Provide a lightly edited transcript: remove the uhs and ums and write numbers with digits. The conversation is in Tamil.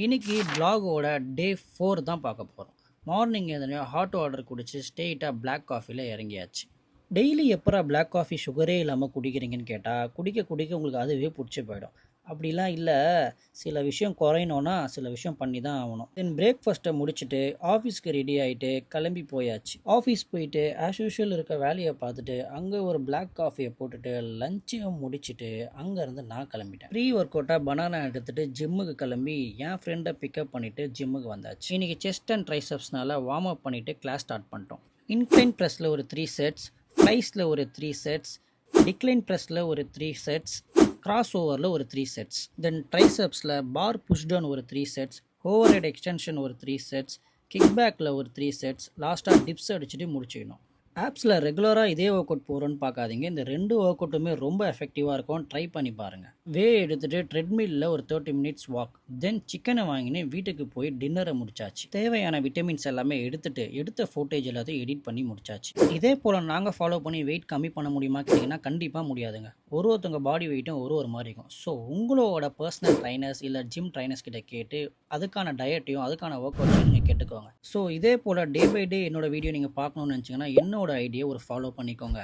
இன்னைக்கு vlogோட டே 4 தான் பார்க்க போகிறோம். மார்னிங் எதனா ஹாட் வாட்டர் குடிச்சு ஸ்ட்ரெயிட்டாக பிளாக் காஃபியில் இறங்கியாச்சு. டெய்லி எப்போ பிளாக் காஃபி சுகரே இல்லாமல் குடிக்கிறீங்கன்னு கேட்டால் குடிக்க குடிக்க உங்களுக்கு அதுவே பிடிச்சி போயிடும். அப்படிலாம் இல்லை, சில விஷயம் குறையணுன்னா சில விஷயம் பண்ணி தான் ஆகணும். தென் பிரேக்ஃபாஸ்ட்டை முடிச்சுட்டு ஆஃபீஸ்க்கு ரெடி ஆகிட்டு கிளம்பி போயாச்சு. ஆஃபீஸ் போயிட்டு ஆஸ் யூஷுவல் இருக்க வேலையை பார்த்துட்டு அங்கே ஒரு பிளாக் காஃபியை போட்டுட்டு லஞ்சையும் முடிச்சுட்டு அங்கேருந்து நான் கிளம்பிட்டேன். ப்ரீ ஒர்க் அவுட்டாக பனானா எடுத்துகிட்டு ஜிம்முக்கு கிளம்பி என் ஃப்ரெண்டை பிக்கப் பண்ணிவிட்டு ஜிம்முக்கு வந்தாச்சு. இன்றைக்கி செஸ்ட் அண்ட் ட்ரைசப்ஸ்னால வார்ம் அப் பண்ணிவிட்டு கிளாஸ் ஸ்டார்ட் பண்ணிட்டோம். இன்க்ளைன் ப்ரெஸ்ஸில் ஒரு 3 செட்ஸ், ஃப்ளைஸில் ஒரு 3 செட்ஸ், டிக்ளைன் ப்ரெஸ்ஸில் ஒரு 3 செட்ஸ், கிராஸ் ஓவரில் ஒரு 3 செட்ஸ், தென் ட்ரைசப்ஸில் பார் புஷ் டவுன் ஒரு 3 செட்ஸ், ஓவர் ஹெட் எக்ஸ்டென்ஷன் ஒரு 3 செட்ஸ், கிக் பேக்கில் ஒரு 3 செட்ஸ், லாஸ்ட்டாக டிப்ஸ் அடிச்சுட்டு முடிச்சுக்கணும். ஆப்ஸில் ரெகுலராக இதே ஒர்க் அவுட் போகிறோன்னு பார்க்காதீங்க. இந்த 2 ஒர்க் அவுட்டுமே ரொம்ப எஃபெக்டிவாக இருக்கும், ட்ரை பண்ணி பாருங்கள். வே எடுத்துகிட்டு ட்ரெட்மில்லில் ஒரு 30 மினிட்ஸ் வாக், தென் சிக்கனை வாங்கினு வீட்டுக்கு போய் டின்னரை முடிச்சாச்சு. தேவையான விட்டமின்ஸ் எல்லாமே எடுத்த ஃபோட்டேஜ் எல்லாத்தையும் எடிட் பண்ணி முடிச்சாச்சு. இதே போல் நாங்கள் ஃபாலோ பண்ணி வெயிட் கம்மி பண்ண முடியுமா கேட்டிங்கன்னா கண்டிப்பாக முடியாதுங்க. ஒருத்தவங்க பாடி வெயிட்டும் ஒரு மாதிரி இருக்கும். ஸோ உங்களோட பர்சனல் ட்ரைனர்ஸ் இல்லை ஜிம் ட்ரைனர்ஸ் கிட்ட கேட்டு அதுக்கான டயட்டையும் அதுக்கான ஒர்க் அவுட்டையும் நீங்கள் கேட்டுக்கோங்க. ஸோ இதே போல் டே பை டே என்னோட வீடியோ நீங்கள் பார்க்கணுன்னு நினச்சிங்கன்னா என்னோட ஐடியா ஒரு ஃபாலோ பண்ணிக்கோங்க.